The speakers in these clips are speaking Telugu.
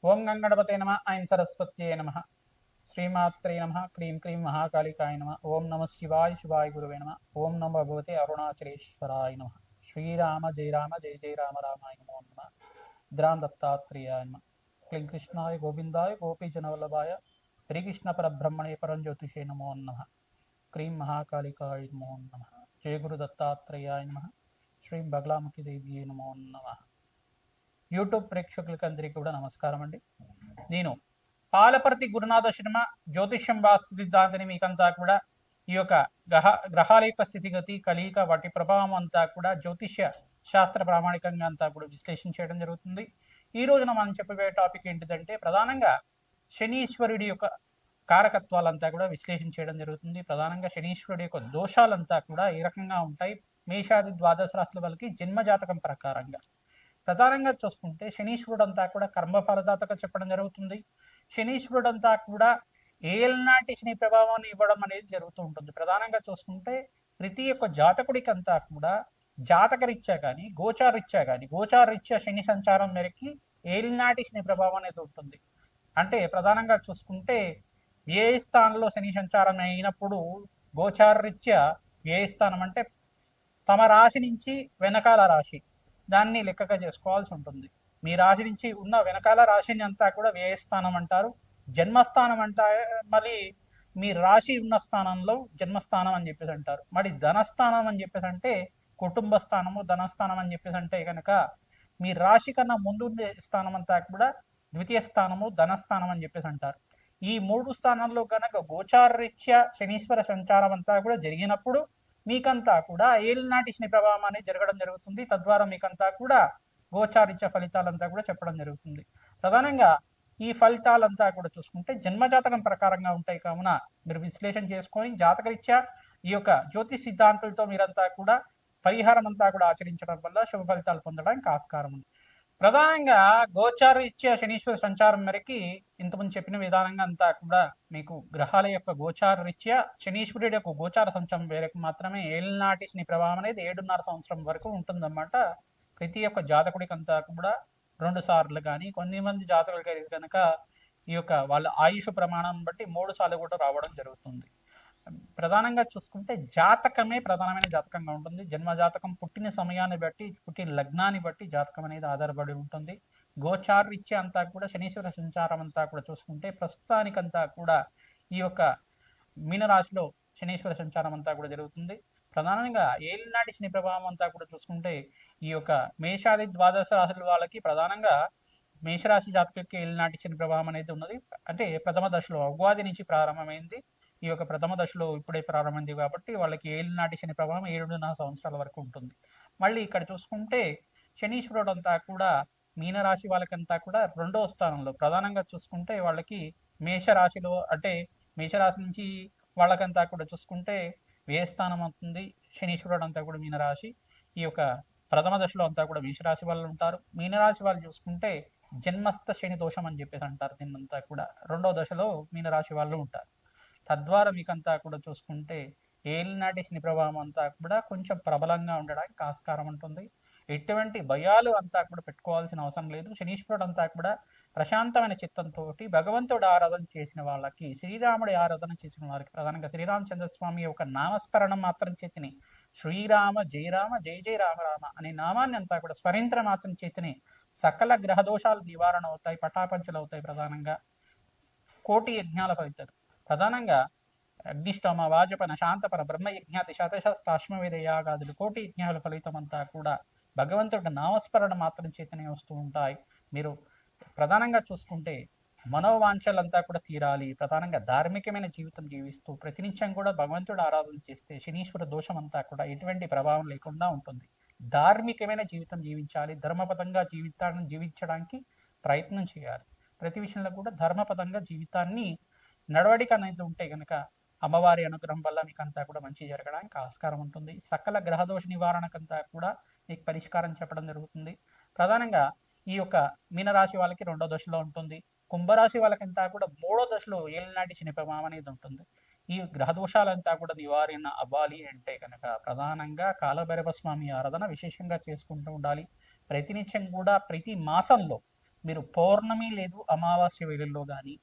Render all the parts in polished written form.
ఓం గంగణపతే నమ ఐం సరస్వత్యే నమ శ్రీమాత్రే నమ క్రీం క్రీం మహాకాళికాయ నమ ఓం నమ శివాయ శివాయ గురువే నమ ఓం నమ భగవతే అరుణాచలేశ్వరాయ నమ శ్రీరామ జయ రామ జయ జయ రామ రామాయ నమో నమ ద్రాం దత్తాత్రేయాయ నమ క్లీం కృష్ణాయ గోవిందాయ గోపీజనవల్లభాయ శ్రీకృష్ణ పరబ్రహ్మణే పరంజ్యోతిషే నమో నమ క్రీం మహాకాళికాయ నమో నమ జయ గురు దత్తాత్రేయాయ నమ శ్రీ బగలాముఖి దేవి నమో నమ యూట్యూబ్ ప్రేక్షకులకి అందరికీ కూడా నమస్కారం అండి. నేను పాలపర్తి గురునాథ శర్మ జ్యోతిష్యం వాస్తు సిద్ధాంతిని మీకంతా కూడా ఈ యొక్క గ్రహాల యొక్క స్థితిగతి కలియిక వాటి ప్రభావం అంతా కూడా జ్యోతిష్య శాస్త్ర ప్రామాణికంగా అంతా కూడా విశ్లేషణ చేయడం జరుగుతుంది. ఈ రోజున మనం చెప్పబోయే టాపిక్ ఏంటిదంటే ప్రధానంగా శనీశ్వరుడి యొక్క కారకత్వాలంతా కూడా విశ్లేషణ చేయడం జరుగుతుంది. ప్రధానంగా శనీశ్వరుడి యొక్క దోషాలంతా కూడా ఏ రకంగా ఉంటాయి మేషాది ద్వాదశ రాశుల వాళ్ళకి జన్మజాతకం ప్రకారంగా. ప్రధానంగా చూసుకుంటే శనీశ్వరుడు అంతా కూడా కర్మఫలదాతగా చెప్పడం జరుగుతుంది. శనీశ్వరుడు అంతా కూడా ఏల్నాటి శని ప్రభావాన్ని ఇవ్వడం అనేది జరుగుతూ ఉంటుంది. ప్రధానంగా చూసుకుంటే ప్రతి ఒక్క జాతకుడికి అంతా కూడా జాతకరీత్యా కానీ గోచారరీత్యా శని సంచారం మేరకి ఏలినాటి శని ప్రభావం అనేది ఉంటుంది. అంటే ప్రధానంగా చూసుకుంటే ఏ స్థానంలో శని సంచారం అయినప్పుడు గోచారరీత్యా ఏ స్థానం అంటే తమ రాశి నుంచి వెనకాల రాశి దాన్ని లెక్కగా చేసుకోవాల్సి ఉంటుంది. మీ రాశి నుంచి ఉన్న వెనకాల రాశిని అంతా కూడా వ్యయస్థానం అంటారు. జన్మస్థానం అంటా మళ్ళీ మీ రాశి ఉన్న స్థానంలో జన్మస్థానం అని చెప్పేసి అంటారు. మరి ధనస్థానం అని చెప్పేసి అంటే కుటుంబ స్థానము, ధనస్థానం అని చెప్పేసి అంటే కనుక మీ రాశి కన్నా ముందు స్థానం అంతా కూడా ద్వితీయ స్థానము, ధనస్థానం అని చెప్పేసి అంటారు. ఈ మూడు స్థానాల్లో కనుక గోచారరీత్యా శనీశ్వర సంచారం అంతా కూడా జరిగినప్పుడు మీకంతా కూడా ఏలినాటి శని ప్రభావం అనేది జరగడం జరుగుతుంది. తద్వారా మీకంతా కూడా గోచారిత్య ఫలితాలంతా కూడా చెప్పడం జరుగుతుంది. ప్రధానంగా ఈ ఫలితాలంతా కూడా చూసుకుంటే జన్మజాతకం ప్రకారంగా ఉంటాయి కావున మీరు విశ్లేషణ చేసుకొని జాతకరీత్యా ఈ యొక్క జ్యోతిష్ సిద్ధాంతాలతో మీరంతా కూడా పరిహారం అంతా కూడా ఆచరించడం వల్ల శుభ ఫలితాలు పొందడానికి ఆస్కారం ఉంది. ప్రధానంగా గోచారరీత్యా శనీశ్వర సంచారం మేరకి ఇంతకుముందు చెప్పిన విధానంగా అంతా కూడా మీకు గ్రహాల యొక్క గోచారరీత్యా శనీశ్వరుడి యొక్క గోచార సంచారం మేరకు మాత్రమే ఏలినాటి శని ప్రభావం అనేది 7.5 సంవత్సరం వరకు ఉంటుందన్నమాట. ప్రతి ఒక్క జాతకుడికి అంతా కూడా 2 సార్లు కానీ కొన్ని మంది జాతకులకి కనుక ఈ యొక్క వాళ్ళ ఆయుష్ ప్రమాణం బట్టి 3 సార్లు కూడా రావడం జరుగుతుంది. ప్రధానంగా చూసుకుంటే జాతకమే ప్రధానమైన జాతకంగా ఉంటుంది. జన్మ జాతకం పుట్టిన సమయాన్ని బట్టి, పుట్టిన లగ్నాన్ని బట్టి జాతకం అనేది ఆధారపడి ఉంటుంది. గోచారరీత్యా అంతా కూడా శనీశ్వర సంచారం అంతా కూడా చూసుకుంటే ప్రస్తుతానికంతా కూడా ఈ యొక్క మీనరాశిలో శనీశ్వర సంచారం అంతా కూడా జరుగుతుంది. ప్రధానంగా ఏలినాటి శని ప్రభావం అంతా కూడా చూసుకుంటే ఈ యొక్క మేషాది ద్వాదశ రాశుల వాళ్ళకి ప్రధానంగా మేషరాశి జాతకులకి ఏలినాటి శని ప్రభావం అనేది ఉన్నది. అంటే ప్రథమ దశలో ఉగాది నుంచి ప్రారంభమైంది. ఈ యొక్క ప్రథమ దశలో ఇప్పుడే ప్రారంభమైంది కాబట్టి వాళ్ళకి ఏలినాటి శని ప్రభావం 7.5 సంవత్సరాల వరకు ఉంటుంది. మళ్ళీ ఇక్కడ చూసుకుంటే శనీశ్వరుడు అంతా కూడా మీనరాశి వాళ్ళకంతా కూడా 2వ స్థానంలో ప్రధానంగా చూసుకుంటే వాళ్ళకి మేషరాశిలో అంటే మేషరాశి నుంచి వాళ్ళకంతా కూడా చూసుకుంటే వ్యయస్థానం అవుతుంది. శనీశ్వరుడు అంతా కూడా మీనరాశి. ఈ యొక్క ప్రథమ దశలో అంతా కూడా మేషరాశి వాళ్ళు ఉంటారు. మీనరాశి వాళ్ళు చూసుకుంటే జన్మస్థ శని దోషం అని చెప్పేసి అంటారు. దీన్నంతా కూడా 2వ దశలో మీనరాశి వాళ్ళు ఉంటారు. తద్వారా మీకంతా కూడా చూసుకుంటే ఏలినాటి శని ప్రభావం అంతా కూడా కొంచెం ప్రబలంగా ఉండడానికి ఆస్కారం ఉంటుంది. ఎటువంటి భయాలు అంతా కూడా పెట్టుకోవాల్సిన అవసరం లేదు. శనీశ్వరుడు అంతా కూడా ప్రశాంతమైన చిత్తంతో భగవంతుడు ఆరాధన చేసిన వాళ్ళకి, శ్రీరాముడి ఆరాధన చేసిన వారికి ప్రధానంగా శ్రీరామచంద్రస్వామి యొక్క నామస్మరణం మాత్రం చేతిని శ్రీరామ జయ రామ జయ జయ రామ రామ అనే నామాన్ని అంతా కూడా స్మరించడం మాత్రం చేతిని సకల గ్రహ దోషాలు నివారణ అవుతాయి, పటాపంచలు అవుతాయి. ప్రధానంగా కోటి యజ్ఞాల ఫలితాలు ప్రధానంగా అగ్నిష్టోమ వాజపన శాంతపన బ్రహ్మయజ్ఞాతి శతశస్త్రాశ్మవేద యాగాదులు కోటి యజ్ఞాల ఫలితం అంతా కూడా భగవంతుడి నామస్మరణ మాత్రం చేతనే వస్తూ ఉంటాయి. మీరు ప్రధానంగా చూసుకుంటే మనోవాంఛలంతా కూడా తీరాలి. ప్రధానంగా ధార్మికమైన జీవితం జీవిస్తూ ప్రతినిత్యం కూడా భగవంతుడు ఆరాధన చేస్తే శనీశ్వర దోషం అంతా కూడా ఎటువంటి ప్రభావం లేకుండా ఉంటుంది. ధార్మికమైన జీవితం జీవించాలి. ధర్మపదంగా జీవితాన్ని జీవించడానికి ప్రయత్నం చేయాలి. ప్రతి విషయంలో కూడా ధర్మపదంగా జీవితాన్ని నడవడిక అనేది ఉంటే కనుక అమ్మవారి అనుగ్రహం వల్ల మీకు అంతా కూడా మంచి జరగడానికి ఆస్కారం ఉంటుంది. సకల గ్రహదోష నివారణకంతా కూడా మీకు పరిష్కారం చెప్పడం జరుగుతుంది. ప్రధానంగా ఈ యొక్క మీనరాశి వాళ్ళకి 2వ దశలో ఉంటుంది. కుంభరాశి వాళ్ళకంతా కూడా 3వ దశలో ఏలినాటి శని ప్రభావం అనేది ఉంటుంది. ఈ గ్రహ దోషాలంతా కూడా నివారణ అవ్వాలి అంటే కనుక ప్రధానంగా కాలభైరవ స్వామి ఆరాధన విశేషంగా చేసుకుంటూ ఉండాలి. ప్రతినిత్యం కూడా ప్రతి మాసంలో మీరు పౌర్ణమి లేదు అమావాస్య వేళల్లో కానీ,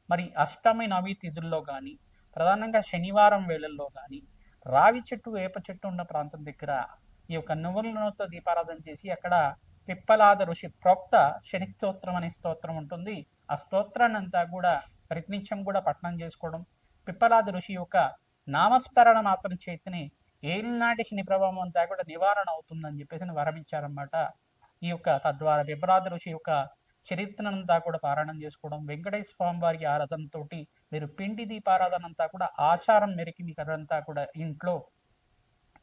మరి అష్టమి నవి తిథుల్లో కానీ, ప్రధానంగా శనివారం వేళల్లో కానీ రావి చెట్టు వేప చెట్టు ఉన్న ప్రాంతం దగ్గర ఈ యొక్క నువ్వుల నూనెతో దీపారాధన చేసి అక్కడ పిప్పలాద ఋషి ప్రోక్త శని స్తోత్రం అనే స్తోత్రం ఉంటుంది. ఆ స్తోత్రాన్ని అంతా కూడా ప్రతినిత్యం కూడా పఠనం చేసుకోవడం, పిప్పలాద ఋషి యొక్క నామస్మరణ మాత్రం చేతిని ఏలినాటి శని ప్రభావం అంతా కూడా నివారణ అవుతుందని చెప్పేసి వరమిచ్చారన్నమాట. ఈ యొక్క తద్వారా పిప్పలాద ఋషి యొక్క చరిత్రనంతా కూడా పారాయణం చేసుకోవడం, వెంకటేశ్వర స్వామి వారి ఆరాధనతో మీరు పిండి దీపారాధన అంతా కూడా ఆచారం మేరకు మీకు అదంతా కూడా ఇంట్లో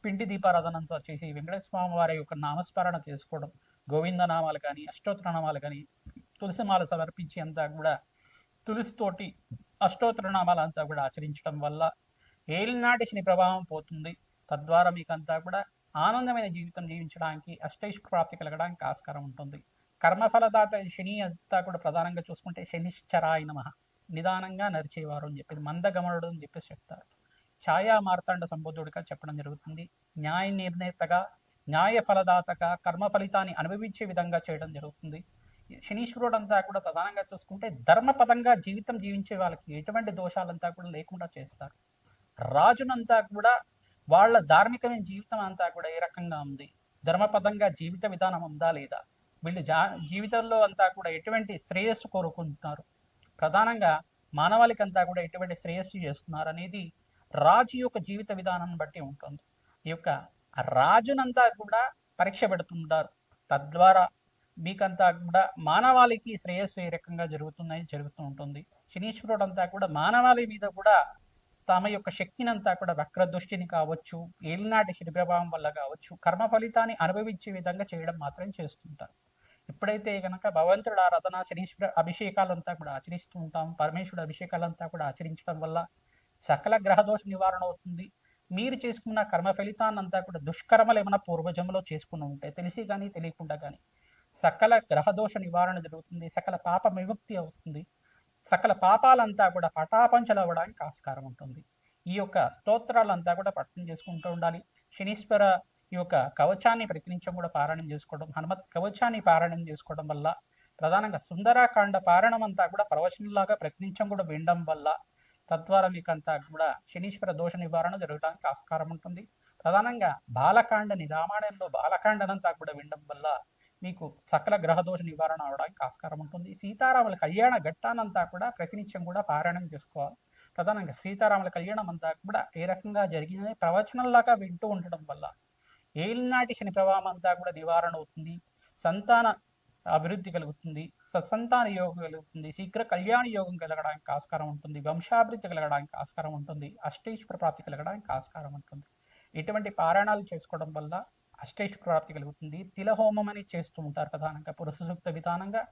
పిండి దీపారాధనంతో చేసి వెంకటేశ్వర స్వామి వారి యొక్క నామస్మరణ చేసుకోవడం, గోవింద నామాలు కానీ అష్టోత్తర నామాలు కానీ తులసిమాల సమర్పించి అంతా కూడా తులసితోటి అష్టోత్తర నామాలు అంతా కూడా ఆచరించడం వల్ల ఏలినాటి శని ప్రభావం పోతుంది. తద్వారా మీకు అంతా కూడా ఆనందమైన జీవితం జీవించడానికి అష్టైశ్వర్య ప్రాప్తి కలగడానికి ఆస్కారం ఉంటుంది. కర్మఫలదాత శని అంతా కూడా ప్రధానంగా చూసుకుంటే శనిశ్చరాయ నమః, నిదానంగా నరిచేవారు అని చెప్పేసి, మందగమనుడు అని చెప్పేసి చెప్తారు. ఛాయా మార్తాండ సంబోధుడిగా చెప్పడం జరుగుతుంది. న్యాయ నిర్ణేతగా, న్యాయ ఫలదాతగా కర్మ ఫలితాన్ని అనుభవించే విధంగా చేయడం జరుగుతుంది. శనీశ్వరుడు అంతా కూడా ప్రధానంగా చూసుకుంటే ధర్మపదంగా జీవితం జీవించే వాళ్ళకి ఎటువంటి దోషాలంతా కూడా లేకుండా చేస్తారు. రాజునంతా కూడా వాళ్ళ ధార్మికమైన జీవితం అంతా కూడా ఏ రకంగా ఉంది, ధర్మపదంగా జీవిత విధానం ఉందా లేదా, వీళ్ళు జీవితంలో అంతా కూడా ఎటువంటి శ్రేయస్సు కోరుకుంటున్నారు, ప్రధానంగా మానవాళికంతా కూడా ఎటువంటి శ్రేయస్సు చేస్తున్నారు అనేది రాజు యొక్క జీవిత విధానాన్ని బట్టి ఉంటుంది. ఈ యొక్క రాజునంతా కూడా పరీక్ష పెడుతుంటారు. తద్వారా మీకంతా కూడా మానవాళికి శ్రేయస్సు ఏ రకంగా జరుగుతూ ఉంటుంది. శనీశ్వరుడు అంతా కూడా మానవాళి మీద కూడా తమ యొక్క శక్తిని అంతా కూడా వక్ర దృష్టిని కావచ్చు, ఏలినాటి శని ప్రభావం వల్ల కావచ్చు, కర్మ ఫలితాన్ని అనుభవించే విధంగా చేయడం మాత్రం చేస్తుంటారు. ఎప్పుడైతే కనుక భగవంతుడు ఆరాధన శనీశ్వర అభిషేకాలంతా కూడా ఆచరిస్తూ ఉంటాం, పరమేశ్వరుడు అభిషేకాలంతా కూడా ఆచరించడం వల్ల సకల గ్రహదోష నివారణ అవుతుంది. మీరు చేసుకున్న కర్మ ఫలితాన్ని అంతా కూడా దుష్కర్మలు ఏమైనా పూర్వజంలో చేసుకుని ఉంటే తెలిసి కానీ తెలియకుండా కానీ సకల గ్రహదోష నివారణ జరుగుతుంది, సకల పాప విముక్తి అవుతుంది, సకల పాపాలంతా కూడా పటాపంచలు అవ్వడానికి ఆస్కారం ఉంటుంది. ఈ యొక్క స్తోత్రాలంతా కూడా పఠనం చేసుకుంటూ ఉండాలి. శనీశ్వర ఈ యొక్క కవచాన్ని ప్రతినిత్యం కూడా పారాయణం చేసుకోవడం, హనుమత్ కవచాన్ని పారాయణం చేసుకోవడం వల్ల, ప్రధానంగా సుందరాకాండ పారాయణం అంతా కూడా ప్రవచనంలాగా ప్రతినిత్యం కూడా వినడం వల్ల తద్వారా మీకంతా కూడా శనీశ్వర దోష నివారణ జరగడానికి ఆస్కారం ఉంటుంది. ప్రధానంగా బాలకాండని, రామాయణంలో బాలకాండనంతా కూడా వినడం వల్ల మీకు సకల గ్రహదోష నివారణ అవడానికి ఆస్కారం ఉంటుంది. సీతారాముల కళ్యాణ ఘట్టానంతా కూడా ప్రతినిత్యం కూడా పారాయణం చేసుకోవాలి. ప్రధానంగా సీతారాముల కళ్యాణం అంతా కూడా ఏ రకంగా జరిగిందని ప్రవచనంలాగా వింటూ ఉండడం వల్ల ఏలినాటి శని ప్రభావం అంతా కూడా నివారణ అవుతుంది, సంతాన అభివృద్ధి కలుగుతుంది, సత్సంతాన యోగం కలుగుతుంది, శీఘ్ర కళ్యాణ యోగం కలగడానికి ఆస్కారం ఉంటుంది, వంశాభివృద్ధి కలగడానికి ఆస్కారం ఉంటుంది, అష్టైశ్వర ప్రాప్తి కలగడానికి ఆస్కారం ఉంటుంది. ఇటువంటి పారాయణాలు చేసుకోవడం వల్ల అష్టైశ్వర ప్రాప్తి కలుగుతుంది. తిలహోమం అని చేస్తూ ఉంటారు ప్రధానంగా పురుష సూక్త విధానంగా,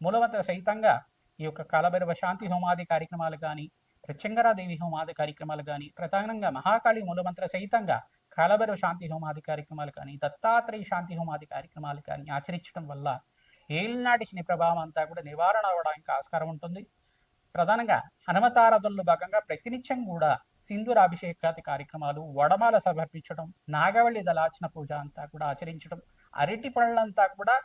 మూలమంత్ర సహితంగా ఈ యొక్క కాలభైరవ శాంతి హోమాది కార్యక్రమాలు కానీ, ప్రత్యంగరాదేవి హోమాది కార్యక్రమాలు కానీ, ప్రధానంగా మహాకాళి మూలమంత్ర సహితంగా కాలభైరవ శాంతి హోమాది కార్యక్రమాలు కానీ, దత్తాత్రేయ శాంతి హోమాది కార్యక్రమాలు కానీ ఆచరించడం వల్ల ఏలినాటి శని ప్రభావం అంతా కూడా నివారణ అవ్వడానికి ఆస్కారం ఉంటుంది. ప్రధానంగా హనుమతారాధనలో భాగంగా ప్రతినిత్యం కూడా సింధూరాభిషేకాది కార్యక్రమాలు, వడమాల సమర్పించడం, నాగవల్లి దళార్చన పూజ అంతా కూడా ఆచరించడం, అరటి పళ్ళంతా కూడా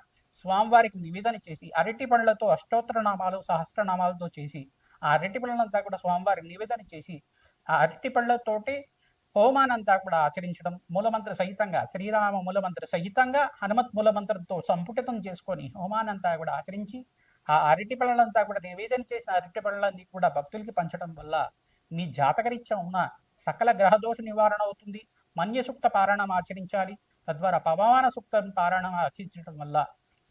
స్వామివారికి నివేదన చేసి, అరటి పళ్ళతో అష్టోత్తర నామాలు సహస్రనామాలతో చేసి ఆ అరటి పళ్ళంతా కూడా స్వామివారికి నివేదన చేసి ఆ అరటి పళ్ళతోటి హోమానంతా కూడా ఆచరించడం, మూలమంత్ర సహితంగా శ్రీరామ మూలమంత్ర సహితంగా హనుమత్ మూలమంత్రంతో సంపుటితం చేసుకొని హోమానంతా కూడా ఆచరించి ఆ అరటి పళ్ళంతా కూడా నివేదన చేసిన అరటి పళ్ళని కూడా భక్తులకి పంచడం వల్ల మీ జాతకరీత్యా ఉన్న సకల గ్రహదోష నివారణ అవుతుంది. మన్య సూక్త పారాయణం ఆచరించాలి. తద్వారా పవమాన సూక్త పారాయణం ఆచరించడం వల్ల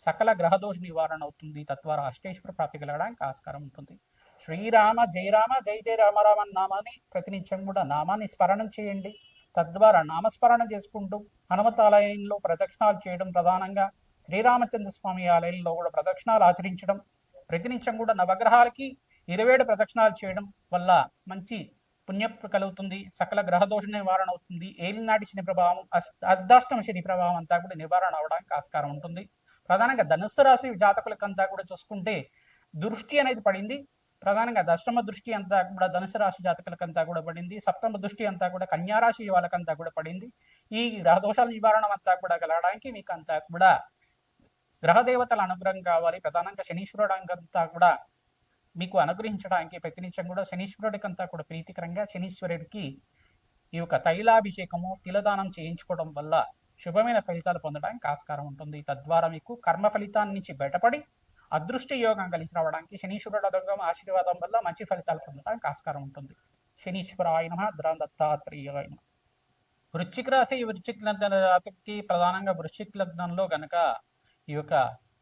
సకల గ్రహదోష నివారణ అవుతుంది. తద్వారా అష్టైశ్వర ప్రాప్తి కలగడానికి ఆస్కారం ఉంటుంది. శ్రీరామ జయ రామ జయ జయ రామ రామ నామాన్ని ప్రతినిత్యం కూడా నామాన్ని స్మరణం చేయండి. తద్వారా నామస్మరణ చేసుకుంటూ హనుమత్ ఆలయంలో ప్రదక్షిణాలు చేయడం, ప్రధానంగా శ్రీరామచంద్ర స్వామి ఆలయంలో కూడా ప్రదక్షిణాలు ఆచరించడం, ప్రతినిత్యం కూడా నవగ్రహాలకి 27 ప్రదక్షిణాలు చేయడం వల్ల మంచి పుణ్యం కలుగుతుంది, సకల గ్రహదోష నివారణ అవుతుంది. ఏలినాటి శని ప్రభావం, అర్ధాష్టమ శని ప్రభావం అంతా కూడా నివారణ అవడానికి ఆస్కారం ఉంటుంది. ప్రధానంగా ధనుస్సు రాశి జాతకులకంతా కూడా చూసుకుంటే దృష్టి అనేది పడింది. ప్రధానంగా దశమ దృష్టి అంతా కూడా ధనుసు రాశి జాతకులకంతా కూడా పడింది. సప్తమ దృష్టి అంతా కూడా కన్యారాశి వాళ్ళకంతా కూడా పడింది. ఈ గ్రహదోషాల నివారణ అంతా కూడా కలగడానికి మీకు అంతా కూడా గ్రహదేవతల అనుగ్రహం కావాలి. ప్రధానంగా శనీశ్వరుడు అంతా కూడా మీకు అనుగ్రహించడానికి ప్రతినిత్యం కూడా శనీశ్వరుడికంతా కూడా ప్రీతికరంగా శనీశ్వరుడికి ఈ యొక్క తైలాభిషేకము తిలదానం చేయించుకోవడం వల్ల శుభమైన ఫలితాలు పొందడానికి ఆస్కారం ఉంటుంది. తద్వారా మీకు కర్మ ఫలితాన్ని నుంచి బయటపడి అదృష్ట యోగం కలిసి రావడానికి శనీశ్వరుడు అనుగ్రహం ఆశీర్వాదం వల్ల మంచి ఫలితాలు పొందడానికి ఆస్కారం ఉంటుంది. శనీశ్వరాయ నమః. దత్తాత్రేయాయ నమః. వృశ్చిక రాశి వృశ్చిక లగ్న జాతకుకి ప్రధానంగా వృశ్చిక లగ్నంలో గనక ఈ యొక్క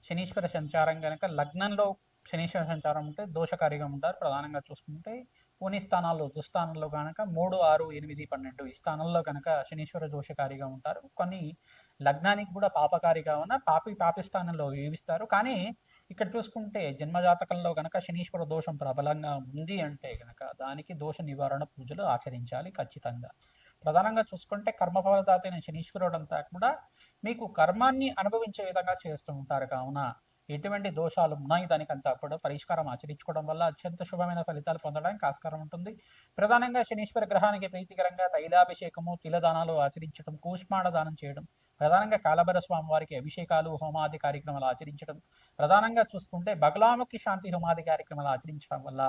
శనీశ్వర సంచారం గనక లగ్నంలో శనీశ్వర సంచారం ఉంటే దోషకారిగా ఉంటారు. ప్రధానంగా చూసుకుంటే కొన్ని స్థానాల్లో దుస్థానంలో కనుక 3, 6, 8, 12 ఈ స్థానంలో కనుక శనీశ్వర దోషకారిగా ఉంటారు. కొన్ని లగ్నానికి కూడా పాపకారిగా ఉన్న పాపి స్థానంలో జీవిస్తారు. కానీ ఇక్కడ చూసుకుంటే జన్మజాతకంలో కనుక శనీశ్వర దోషం ప్రబలంగా ఉంది అంటే కనుక దానికి దోష నివారణ పూజలు ఆచరించాలి ఖచ్చితంగా. ప్రధానంగా చూసుకుంటే కర్మఫలదాత అయిన శనీశ్వరుడు అంతా కూడా మీకు కర్మాన్ని అనుభవించే విధంగా చేస్తూ ఉంటారు. కావున ఎటువంటి దోషాలు ఉన్నాయి దానికంతా కూడా పరిష్కారం ఆచరించుకోవడం వల్ల అత్యంత శుభమైన ఫలితాలు పొందడానికి ఆస్కారం ఉంటుంది. ప్రధానంగా శనీశ్వర గ్రహానికి ప్రీతికరంగా తైలాభిషేకము తిలదానాలు ఆచరించడం, కూష్మాండ దానం చేయడం, ప్రధానంగా కాలభైరవ స్వామి వారికి అభిషేకాలు హోమాది కార్యక్రమాలు ఆచరించడం, ప్రధానంగా చూసుకుంటే బగలాముఖి శాంతి హోమాది కార్యక్రమాలు ఆచరించడం వల్ల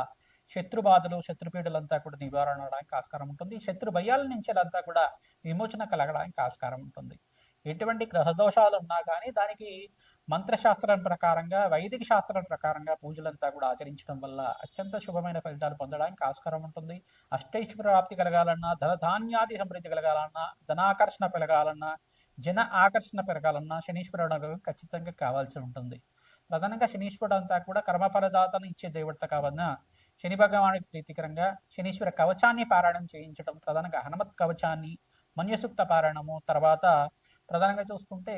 శత్రుబాధలు శత్రుపీడలంతా కూడా నివారణ అవడానికి ఆస్కారం ఉంటుంది. శత్రు భయాల నుంచి అంతా కూడా విమోచన కలగడానికి ఆస్కారం ఉంటుంది. ఎటువంటి గ్రహదోషాలు ఉన్నా కానీ దానికి మంత్రశాస్త్రం ప్రకారంగా వైదిక శాస్త్రం ప్రకారంగా పూజలంతా కూడా ఆచరించడం వల్ల అత్యంత శుభమైన ఫలితాలు పొందడానికి ఆస్కారం ఉంటుంది. అష్టైశ్వర్య ప్రాప్తి కలగాలన్నా, ధనధాన్యాది సమృద్ధి కలగాలన్నా, ధనాకర్షణ పెరగాలన్నా, జన ఆకర్షణ పెరగాలన్నా శనీశ్వరుడు ఖచ్చితంగా కావాల్సి ఉంటుంది. ప్రధానంగా శనీశ్వరుడు అంతా కూడా కర్మఫలదాతను ఇచ్చే దేవత కావన్న శని భగవానికి ప్రీతికరంగా శనీశ్వర కవచాన్ని పారాయణం చేయించడం, ప్రధానంగా హనుమత్ కవచాన్ని, మన్యసూక్త పారాయణము, తర్వాత ప్రధానంగా చూసుకుంటే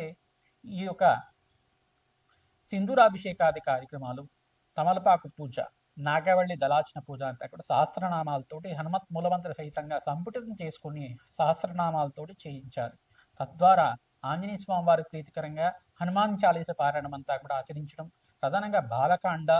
ఈ యొక్క సింధూరాభిషేకాది కార్యక్రమాలు, తమలపాకు పూజ, నాగవల్లి దళాచన పూజ అంతా కూడా సహస్రనామాలతోటి హనుమత్ మూలమంత్ర సహితంగా సంపుటితం చేసుకుని సహస్రనామాలతోటి చేయించాలి. తద్వారా ఆంజనేయ స్వామి వారికి ప్రీతికరంగా హనుమాన్ చాలీస పారాయణం అంతా కూడా ఆచరించడం, ప్రధానంగా బాలకాండ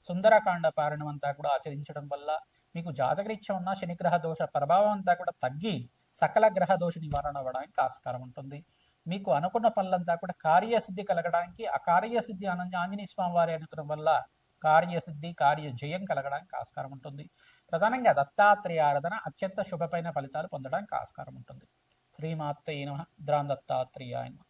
సుందరకాండ పారాయణం అంతా కూడా ఆచరించడం వల్ల మీకు జాతకరీత్యా ఉన్న శనిగ్రహ దోష ప్రభావం అంతా కూడా తగ్గి సకల గ్రహ దోష నివారణ అవ్వడానికి ఆస్కారం ఉంటుంది. మీకు అనుకున్న పనులంతా కూడా కార్యసిద్ధి కలగడానికి, ఆ కార్యసిద్ధి ఆంజనేయ స్వామి వారి అనుగ్రహం వల్ల కార్యసిద్ధి కార్యజయం కలగడానికి ఆస్కారం ఉంటుంది. ప్రధానంగా దత్తాత్రేయ ఆరాధన అత్యంత శుభమైన ఫలితాలు పొందడానికి ఆస్కారం ఉంటుంది. శ్రీమాత్రే నమః. దత్తాత్రేయాయ నమః.